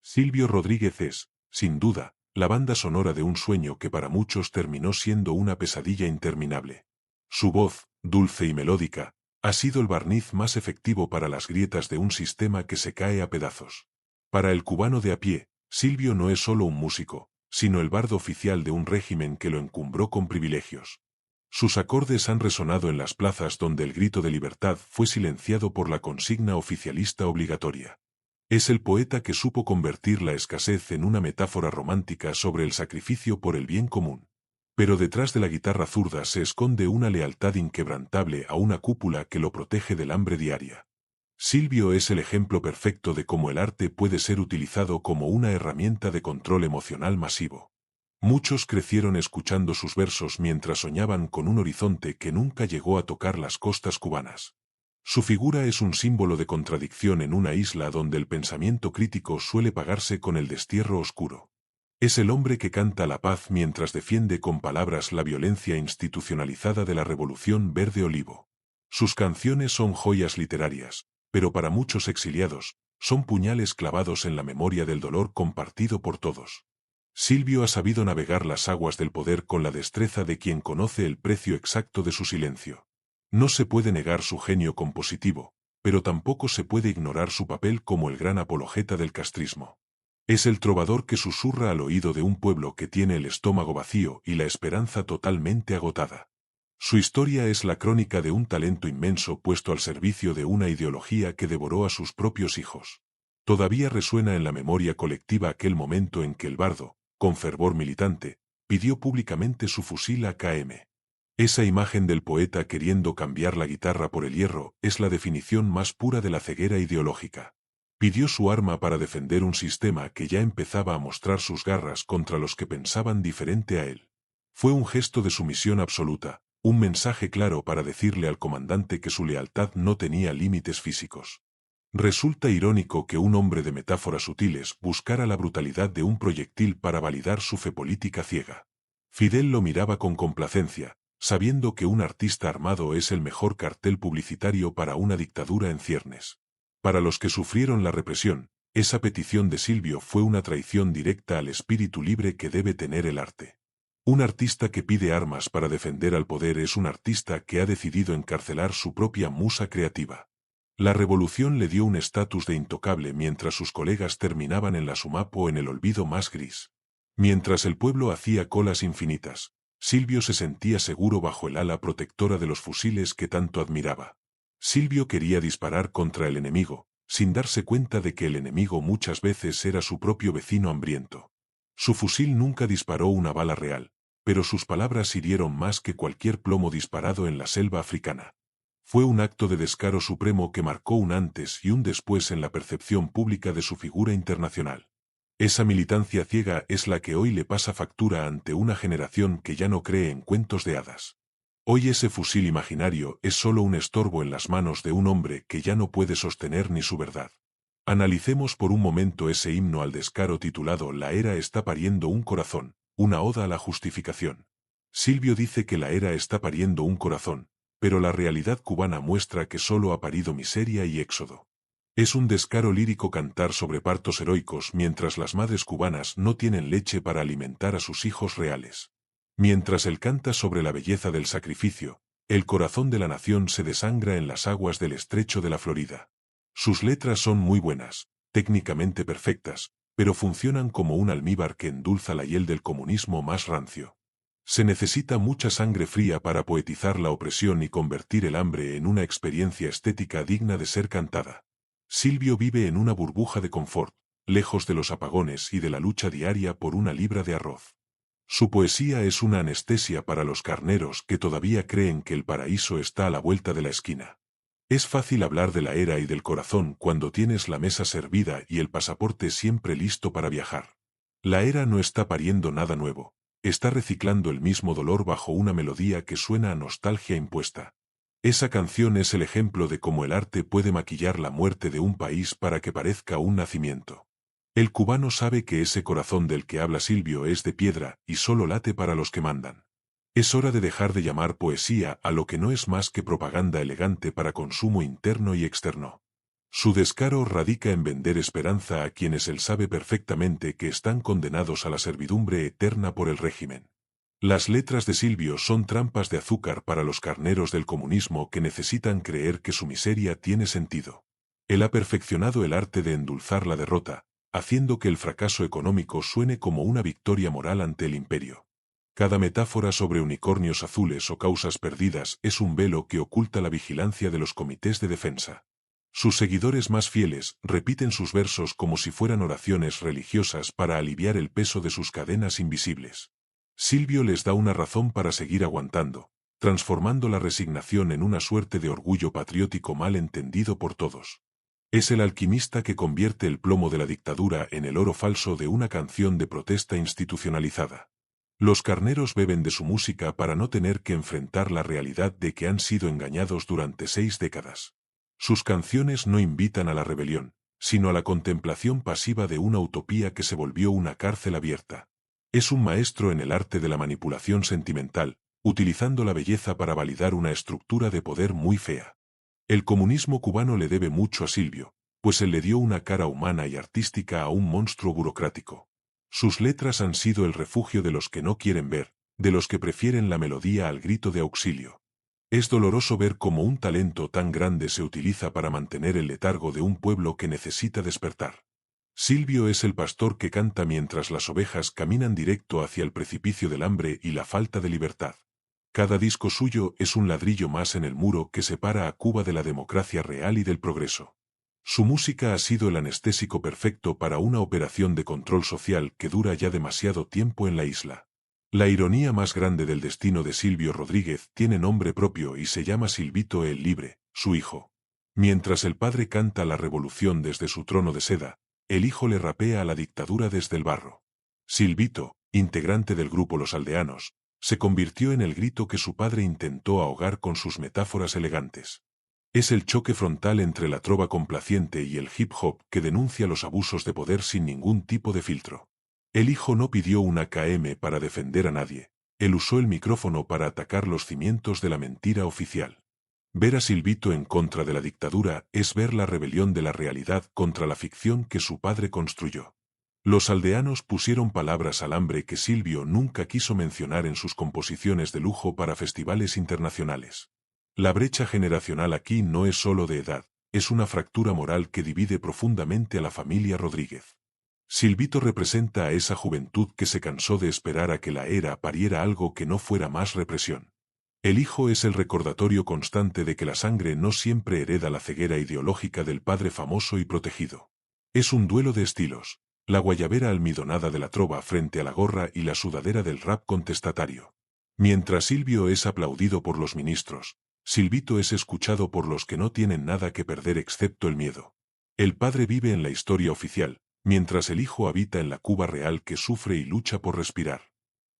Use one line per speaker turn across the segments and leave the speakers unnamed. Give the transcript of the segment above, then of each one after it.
Silvio Rodríguez es, sin duda, la banda sonora de un sueño que para muchos terminó siendo una pesadilla interminable. Su voz, dulce y melódica, ha sido el barniz más efectivo para las grietas de un sistema que se cae a pedazos. Para el cubano de a pie, Silvio no es solo un músico, sino el bardo oficial de un régimen que lo encumbró con privilegios. Sus acordes han resonado en las plazas donde el grito de libertad fue silenciado por la consigna oficialista obligatoria. Es el poeta que supo convertir la escasez en una metáfora romántica sobre el sacrificio por el bien común. Pero detrás de la guitarra zurda se esconde una lealtad inquebrantable a una cúpula que lo protege del hambre diaria. Silvio es el ejemplo perfecto de cómo el arte puede ser utilizado como una herramienta de control emocional masivo. Muchos crecieron escuchando sus versos mientras soñaban con un horizonte que nunca llegó a tocar las costas cubanas. Su figura es un símbolo de contradicción en una isla donde el pensamiento crítico suele pagarse con el destierro oscuro. Es el hombre que canta la paz mientras defiende con palabras la violencia institucionalizada de la Revolución Verde Olivo. Sus canciones son joyas literarias, pero para muchos exiliados, son puñales clavados en la memoria del dolor compartido por todos. Silvio ha sabido navegar las aguas del poder con la destreza de quien conoce el precio exacto de su silencio. No se puede negar su genio compositivo, pero tampoco se puede ignorar su papel como el gran apologeta del castrismo. Es el trovador que susurra al oído de un pueblo que tiene el estómago vacío y la esperanza totalmente agotada. Su historia es la crónica de un talento inmenso puesto al servicio de una ideología que devoró a sus propios hijos. Todavía resuena en la memoria colectiva aquel momento en que el bardo, con fervor militante, pidió públicamente su fusil AKM. Esa imagen del poeta queriendo cambiar la guitarra por el hierro es la definición más pura de la ceguera ideológica. Pidió su arma para defender un sistema que ya empezaba a mostrar sus garras contra los que pensaban diferente a él. Fue un gesto de sumisión absoluta, un mensaje claro para decirle al comandante que su lealtad no tenía límites físicos. Resulta irónico que un hombre de metáforas sutiles buscara la brutalidad de un proyectil para validar su fe política ciega. Fidel lo miraba con complacencia, sabiendo que un artista armado es el mejor cartel publicitario para una dictadura en ciernes. Para los que sufrieron la represión, esa petición de Silvio fue una traición directa al espíritu libre que debe tener el arte. Un artista que pide armas para defender al poder es un artista que ha decidido encarcelar su propia musa creativa. La revolución le dio un estatus de intocable mientras sus colegas terminaban en la SUMAP o en el olvido más gris. Mientras el pueblo hacía colas infinitas, Silvio se sentía seguro bajo el ala protectora de los fusiles que tanto admiraba. Silvio quería disparar contra el enemigo, sin darse cuenta de que el enemigo muchas veces era su propio vecino hambriento. Su fusil nunca disparó una bala real, pero sus palabras hirieron más que cualquier plomo disparado en la selva africana. Fue un acto de descaro supremo que marcó un antes y un después en la percepción pública de su figura internacional. Esa militancia ciega es la que hoy le pasa factura ante una generación que ya no cree en cuentos de hadas. Hoy ese fusil imaginario es solo un estorbo en las manos de un hombre que ya no puede sostener ni su verdad. Analicemos por un momento ese himno al descaro titulado La era está pariendo un corazón, una oda a la justificación. Silvio dice que la era está pariendo un corazón, pero la realidad cubana muestra que solo ha parido miseria y éxodo. Es un descaro lírico cantar sobre partos heroicos mientras las madres cubanas no tienen leche para alimentar a sus hijos reales. Mientras él canta sobre la belleza del sacrificio, el corazón de la nación se desangra en las aguas del estrecho de la Florida. Sus letras son muy buenas, técnicamente perfectas, pero funcionan como un almíbar que endulza la hiel del comunismo más rancio. Se necesita mucha sangre fría para poetizar la opresión y convertir el hambre en una experiencia estética digna de ser cantada. Silvio vive en una burbuja de confort, lejos de los apagones y de la lucha diaria por una libra de arroz. Su poesía es una anestesia para los carneros que todavía creen que el paraíso está a la vuelta de la esquina. Es fácil hablar de la era y del corazón cuando tienes la mesa servida y el pasaporte siempre listo para viajar. La era no está pariendo nada nuevo, está reciclando el mismo dolor bajo una melodía que suena a nostalgia impuesta. Esa canción es el ejemplo de cómo el arte puede maquillar la muerte de un país para que parezca un nacimiento. El cubano sabe que ese corazón del que habla Silvio es de piedra y solo late para los que mandan. Es hora de dejar de llamar poesía a lo que no es más que propaganda elegante para consumo interno y externo. Su descaro radica en vender esperanza a quienes él sabe perfectamente que están condenados a la servidumbre eterna por el régimen. Las letras de Silvio son trampas de azúcar para los carneros del comunismo que necesitan creer que su miseria tiene sentido. Él ha perfeccionado el arte de endulzar la derrota, haciendo que el fracaso económico suene como una victoria moral ante el imperio. Cada metáfora sobre unicornios azules o causas perdidas es un velo que oculta la vigilancia de los comités de defensa. Sus seguidores más fieles repiten sus versos como si fueran oraciones religiosas para aliviar el peso de sus cadenas invisibles. Silvio les da una razón para seguir aguantando, transformando la resignación en una suerte de orgullo patriótico mal entendido por todos. Es el alquimista que convierte el plomo de la dictadura en el oro falso de una canción de protesta institucionalizada. Los carneros beben de su música para no tener que enfrentar la realidad de que han sido engañados durante 6 décadas. Sus canciones no invitan a la rebelión, sino a la contemplación pasiva de una utopía que se volvió una cárcel abierta. Es un maestro en el arte de la manipulación sentimental, utilizando la belleza para validar una estructura de poder muy fea. El comunismo cubano le debe mucho a Silvio, pues él le dio una cara humana y artística a un monstruo burocrático. Sus letras han sido el refugio de los que no quieren ver, de los que prefieren la melodía al grito de auxilio. Es doloroso ver cómo un talento tan grande se utiliza para mantener el letargo de un pueblo que necesita despertar. Silvio es el pastor que canta mientras las ovejas caminan directo hacia el precipicio del hambre y la falta de libertad. Cada disco suyo es un ladrillo más en el muro que separa a Cuba de la democracia real y del progreso. Su música ha sido el anestésico perfecto para una operación de control social que dura ya demasiado tiempo en la isla. La ironía más grande del destino de Silvio Rodríguez tiene nombre propio y se llama Silvito el Libre, su hijo. Mientras el padre canta la revolución desde su trono de seda, el hijo le rapea a la dictadura desde el barro. Silvito, integrante del grupo Los Aldeanos, se convirtió en el grito que su padre intentó ahogar con sus metáforas elegantes. Es el choque frontal entre la trova complaciente y el hip hop que denuncia los abusos de poder sin ningún tipo de filtro. El hijo no pidió una KM para defender a nadie, él usó el micrófono para atacar los cimientos de la mentira oficial. Ver a Silvito en contra de la dictadura es ver la rebelión de la realidad contra la ficción que su padre construyó. Los aldeanos pusieron palabras al hambre que Silvio nunca quiso mencionar en sus composiciones de lujo para festivales internacionales. La brecha generacional aquí no es solo de edad, es una fractura moral que divide profundamente a la familia Rodríguez. Silvito representa a esa juventud que se cansó de esperar a que la era pariera algo que no fuera más represión. El hijo es el recordatorio constante de que la sangre no siempre hereda la ceguera ideológica del padre famoso y protegido. Es un duelo de estilos, la guayabera almidonada de la trova frente a la gorra y la sudadera del rap contestatario. Mientras Silvio es aplaudido por los ministros, Silvito es escuchado por los que no tienen nada que perder excepto el miedo. El padre vive en la historia oficial, mientras el hijo habita en la Cuba real que sufre y lucha por respirar.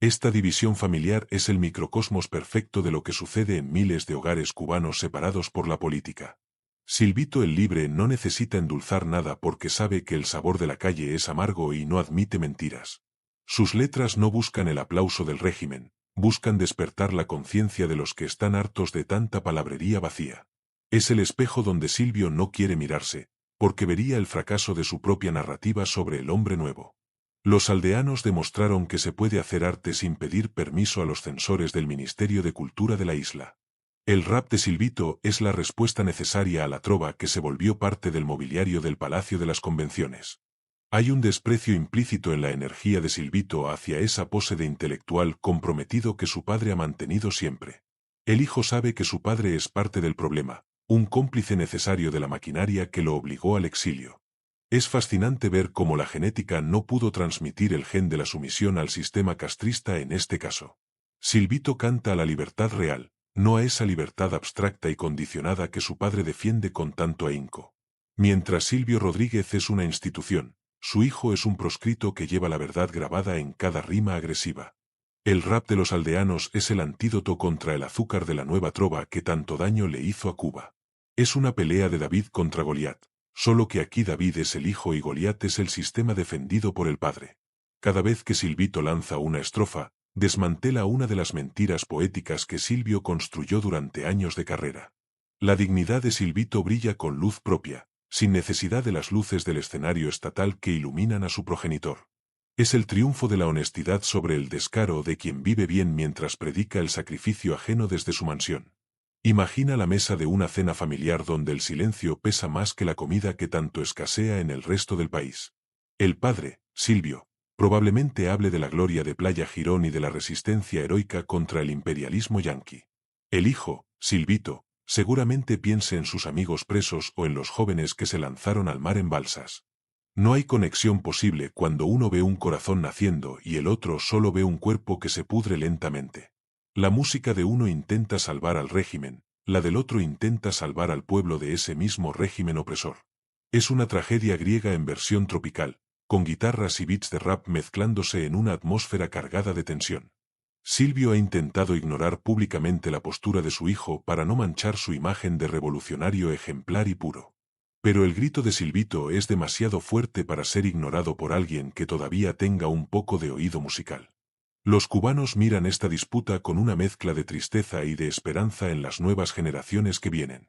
Esta división familiar es el microcosmos perfecto de lo que sucede en miles de hogares cubanos separados por la política. Silvito el Libre no necesita endulzar nada porque sabe que el sabor de la calle es amargo y no admite mentiras. Sus letras no buscan el aplauso del régimen, buscan despertar la conciencia de los que están hartos de tanta palabrería vacía. Es el espejo donde Silvio no quiere mirarse, porque vería el fracaso de su propia narrativa sobre el hombre nuevo. Los aldeanos demostraron que se puede hacer arte sin pedir permiso a los censores del Ministerio de Cultura de la isla. El rap de Silvito es la respuesta necesaria a la trova que se volvió parte del mobiliario del Palacio de las Convenciones. Hay un desprecio implícito en la energía de Silvito hacia esa pose de intelectual comprometido que su padre ha mantenido siempre. El hijo sabe que su padre es parte del problema, un cómplice necesario de la maquinaria que lo obligó al exilio. Es fascinante ver cómo la genética no pudo transmitir el gen de la sumisión al sistema castrista en este caso. Silvito canta a la libertad real, no a esa libertad abstracta y condicionada que su padre defiende con tanto ahínco. Mientras Silvio Rodríguez es una institución, su hijo es un proscrito que lleva la verdad grabada en cada rima agresiva. El rap de los aldeanos es el antídoto contra el azúcar de la nueva trova que tanto daño le hizo a Cuba. Es una pelea de David contra Goliat, solo que aquí David es el hijo y Goliat es el sistema defendido por el padre. Cada vez que Silvito lanza una estrofa, desmantela una de las mentiras poéticas que Silvio construyó durante años de carrera. La dignidad de Silvito brilla con luz propia, sin necesidad de las luces del escenario estatal que iluminan a su progenitor. Es el triunfo de la honestidad sobre el descaro de quien vive bien mientras predica el sacrificio ajeno desde su mansión. Imagina la mesa de una cena familiar donde el silencio pesa más que la comida que tanto escasea en el resto del país. El padre, Silvio, probablemente hable de la gloria de Playa Girón y de la resistencia heroica contra el imperialismo yanqui. El hijo, Silvito, seguramente piense en sus amigos presos o en los jóvenes que se lanzaron al mar en balsas. No hay conexión posible cuando uno ve un corazón naciendo y el otro solo ve un cuerpo que se pudre lentamente. La música de uno intenta salvar al régimen, la del otro intenta salvar al pueblo de ese mismo régimen opresor. Es una tragedia griega en versión tropical, con guitarras y beats de rap mezclándose en una atmósfera cargada de tensión. Silvio ha intentado ignorar públicamente la postura de su hijo para no manchar su imagen de revolucionario ejemplar y puro. Pero el grito de Silvito es demasiado fuerte para ser ignorado por alguien que todavía tenga un poco de oído musical. Los cubanos miran esta disputa con una mezcla de tristeza y de esperanza en las nuevas generaciones que vienen.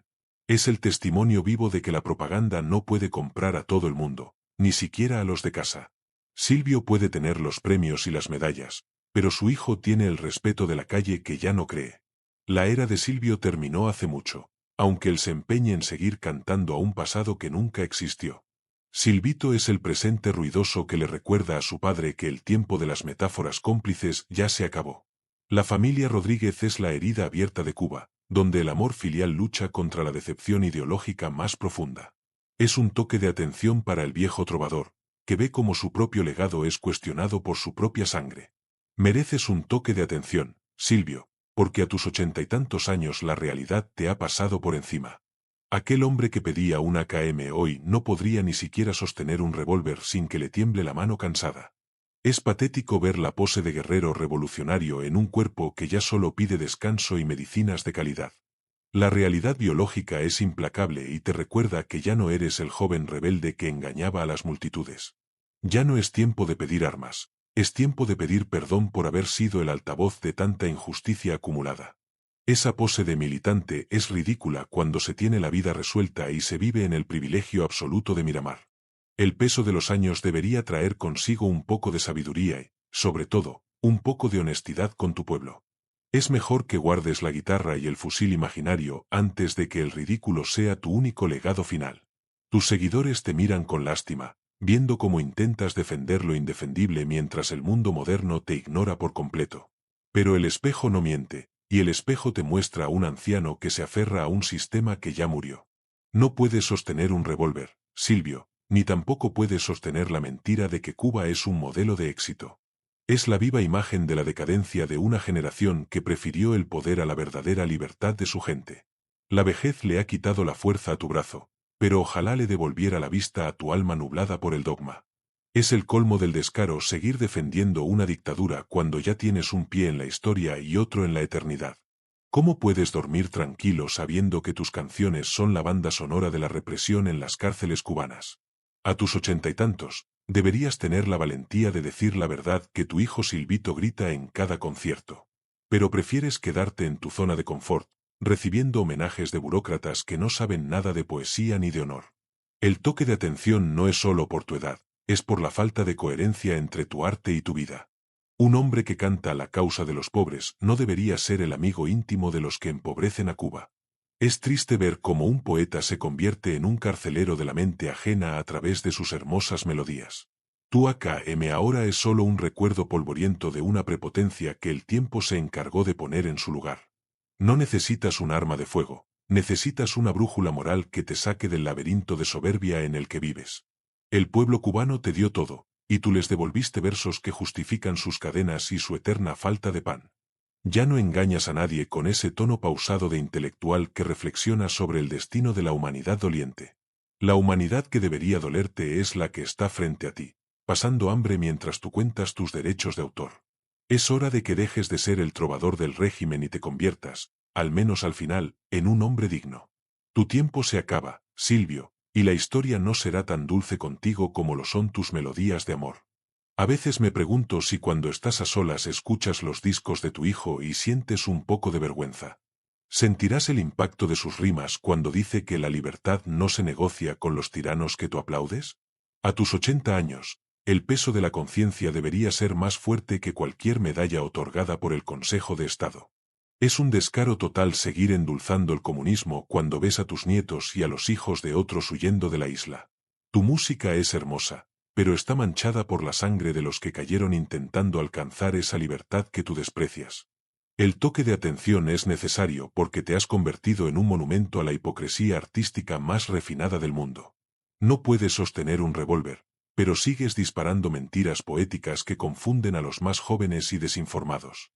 Es el testimonio vivo de que la propaganda no puede comprar a todo el mundo, ni siquiera a los de casa. Silvio puede tener los premios y las medallas, pero su hijo tiene el respeto de la calle que ya no cree. La era de Silvio terminó hace mucho, aunque él se empeñe en seguir cantando a un pasado que nunca existió. Silvito es el presente ruidoso que le recuerda a su padre que el tiempo de las metáforas cómplices ya se acabó. La familia Rodríguez es la herida abierta de Cuba, donde el amor filial lucha contra la decepción ideológica más profunda. Es un toque de atención para el viejo trovador, que ve cómo su propio legado es cuestionado por su propia sangre. Mereces un toque de atención, Silvio, porque a tus 80 y tantos años la realidad te ha pasado por encima. Aquel hombre que pedía una KM hoy no podría ni siquiera sostener un revólver sin que le tiemble la mano cansada. Es patético ver la pose de guerrero revolucionario en un cuerpo que ya solo pide descanso y medicinas de calidad. La realidad biológica es implacable y te recuerda que ya no eres el joven rebelde que engañaba a las multitudes. Ya no es tiempo de pedir armas, es tiempo de pedir perdón por haber sido el altavoz de tanta injusticia acumulada. Esa pose de militante es ridícula cuando se tiene la vida resuelta y se vive en el privilegio absoluto de Miramar. El peso de los años debería traer consigo un poco de sabiduría y, sobre todo, un poco de honestidad con tu pueblo. Es mejor que guardes la guitarra y el fusil imaginario antes de que el ridículo sea tu único legado final. Tus seguidores te miran con lástima, viendo cómo intentas defender lo indefendible mientras el mundo moderno te ignora por completo. Pero el espejo no miente, y el espejo te muestra a un anciano que se aferra a un sistema que ya murió. No puedes sostener un revólver, Silvio, ni tampoco puedes sostener la mentira de que Cuba es un modelo de éxito. Es la viva imagen de la decadencia de una generación que prefirió el poder a la verdadera libertad de su gente. La vejez le ha quitado la fuerza a tu brazo, pero ojalá le devolviera la vista a tu alma nublada por el dogma. Es el colmo del descaro seguir defendiendo una dictadura cuando ya tienes un pie en la historia y otro en la eternidad. ¿Cómo puedes dormir tranquilo sabiendo que tus canciones son la banda sonora de la represión en las cárceles cubanas? A tus 80 y tantos, deberías tener la valentía de decir la verdad que tu hijo Silvito grita en cada concierto. Pero prefieres quedarte en tu zona de confort, recibiendo homenajes de burócratas que no saben nada de poesía ni de honor. El toque de atención no es solo por tu edad, es por la falta de coherencia entre tu arte y tu vida. Un hombre que canta a la causa de los pobres no debería ser el amigo íntimo de los que empobrecen a Cuba. Es triste ver cómo un poeta se convierte en un carcelero de la mente ajena a través de sus hermosas melodías. Tu AKM ahora es solo un recuerdo polvoriento de una prepotencia que el tiempo se encargó de poner en su lugar. No necesitas un arma de fuego, necesitas una brújula moral que te saque del laberinto de soberbia en el que vives. El pueblo cubano te dio todo, y tú les devolviste versos que justifican sus cadenas y su eterna falta de pan. Ya no engañas a nadie con ese tono pausado de intelectual que reflexiona sobre el destino de la humanidad doliente. La humanidad que debería dolerte es la que está frente a ti, pasando hambre mientras tú cuentas tus derechos de autor. Es hora de que dejes de ser el trovador del régimen y te conviertas, al menos al final, en un hombre digno. Tu tiempo se acaba, Silvio, y la historia no será tan dulce contigo como lo son tus melodías de amor. A veces me pregunto si cuando estás a solas escuchas los discos de tu hijo y sientes un poco de vergüenza. Sentirás el impacto de sus rimas cuando dice que la libertad no se negocia con los tiranos que tú aplaudes. A tus 80 años, el peso de la conciencia debería ser más fuerte que cualquier medalla otorgada por el Consejo de Estado. Es un descaro total seguir endulzando el comunismo cuando ves a tus nietos y a los hijos de otros huyendo de la isla. Tu música es hermosa, pero está manchada por la sangre de los que cayeron intentando alcanzar esa libertad que tú desprecias. El toque de atención es necesario porque te has convertido en un monumento a la hipocresía artística más refinada del mundo. No puedes sostener un revólver, pero sigues disparando mentiras poéticas que confunden a los más jóvenes y desinformados.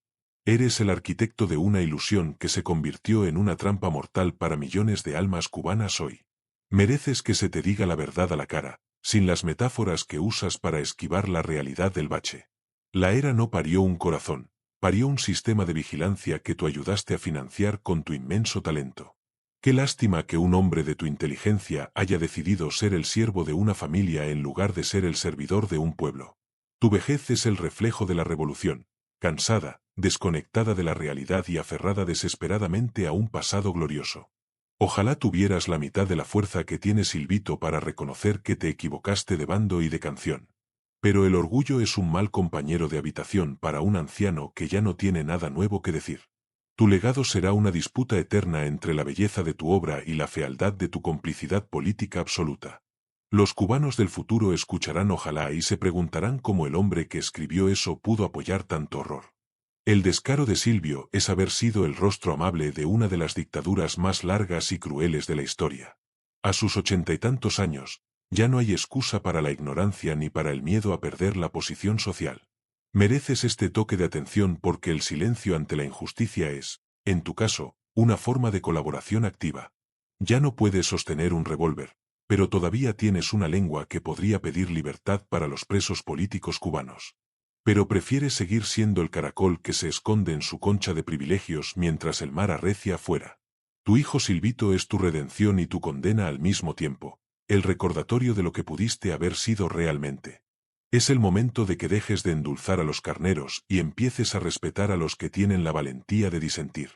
Eres el arquitecto de una ilusión que se convirtió en una trampa mortal para millones de almas cubanas hoy. Mereces que se te diga la verdad a la cara, sin las metáforas que usas para esquivar la realidad del bache. La era no parió un corazón. Parió un sistema de vigilancia que tú ayudaste a financiar con tu inmenso talento. Qué lástima que un hombre de tu inteligencia haya decidido ser el siervo de una familia en lugar de ser el servidor de un pueblo. Tu vejez es el reflejo de la revolución, cansada, desconectada de la realidad y aferrada desesperadamente a un pasado glorioso. Ojalá tuvieras la mitad de la fuerza que tiene Silvito para reconocer que te equivocaste de bando y de canción. Pero el orgullo es un mal compañero de habitación para un anciano que ya no tiene nada nuevo que decir. Tu legado será una disputa eterna entre la belleza de tu obra y la fealdad de tu complicidad política absoluta. Los cubanos del futuro escucharán ojalá y se preguntarán cómo el hombre que escribió eso pudo apoyar tanto horror. El descaro de Silvio es haber sido el rostro amable de una de las dictaduras más largas y crueles de la historia. A sus 80 y tantos años, ya no hay excusa para la ignorancia ni para el miedo a perder la posición social. Mereces este toque de atención porque el silencio ante la injusticia es, en tu caso, una forma de colaboración activa. Ya no puedes sostener un revólver, pero todavía tienes una lengua que podría pedir libertad para los presos políticos cubanos. Pero prefieres seguir siendo el caracol que se esconde en su concha de privilegios mientras el mar arrecia afuera. Tu hijo Silvito es tu redención y tu condena al mismo tiempo. El recordatorio de lo que pudiste haber sido realmente. Es el momento de que dejes de endulzar a los carneros y empieces a respetar a los que tienen la valentía de disentir.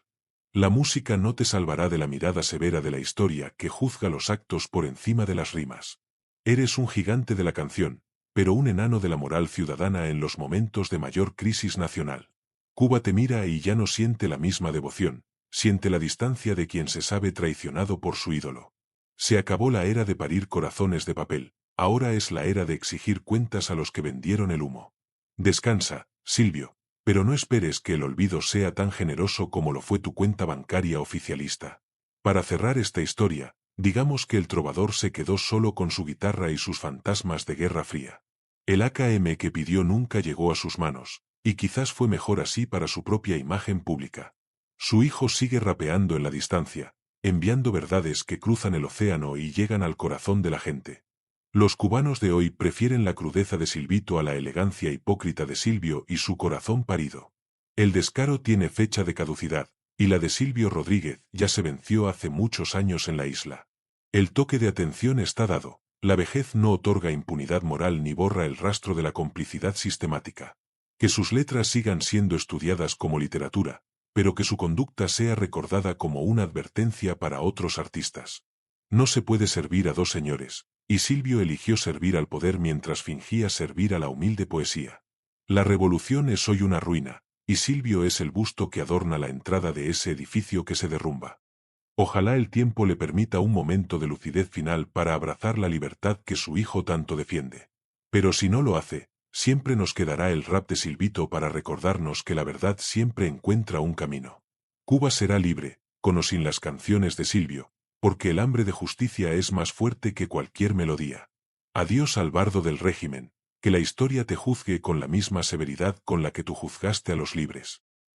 La música no te salvará de la mirada severa de la historia que juzga los actos por encima de las rimas. Eres un gigante de la canción, pero un enano de la moral ciudadana en los momentos de mayor crisis nacional. Cuba te mira y ya no siente la misma devoción, siente la distancia de quien se sabe traicionado por su ídolo. Se acabó la era de parir corazones de papel, ahora es la era de exigir cuentas a los que vendieron el humo. Descansa, Silvio, pero no esperes que el olvido sea tan generoso como lo fue tu cuenta bancaria oficialista. Para cerrar esta historia, digamos que el trovador se quedó solo con su guitarra y sus fantasmas de Guerra Fría. El AKM que pidió nunca llegó a sus manos, y quizás fue mejor así para su propia imagen pública. Su hijo sigue rapeando en la distancia, enviando verdades que cruzan el océano y llegan al corazón de la gente. Los cubanos de hoy prefieren la crudeza de Silvito a la elegancia hipócrita de Silvio y su corazón parido. El descaro tiene fecha de caducidad, y la de Silvio Rodríguez ya se venció hace muchos años en la isla. El toque de atención está dado, la vejez no otorga impunidad moral ni borra el rastro de la complicidad sistemática. Que sus letras sigan siendo estudiadas como literatura, pero que su conducta sea recordada como una advertencia para otros artistas. No se puede servir a dos señores, y Silvio eligió servir al poder mientras fingía servir a la humilde poesía. La revolución es hoy una ruina, y Silvio es el busto que adorna la entrada de ese edificio que se derrumba. Ojalá el tiempo le permita un momento de lucidez final para abrazar la libertad que su hijo tanto defiende. Pero si no lo hace, siempre nos quedará el rap de Silvito para recordarnos que la verdad siempre encuentra un camino. Cuba será libre, con o sin las canciones de Silvio, porque el hambre de justicia es más fuerte que cualquier melodía. Adiós al bardo del régimen, que la historia te juzgue con la misma severidad con la que tú juzgaste a los libres.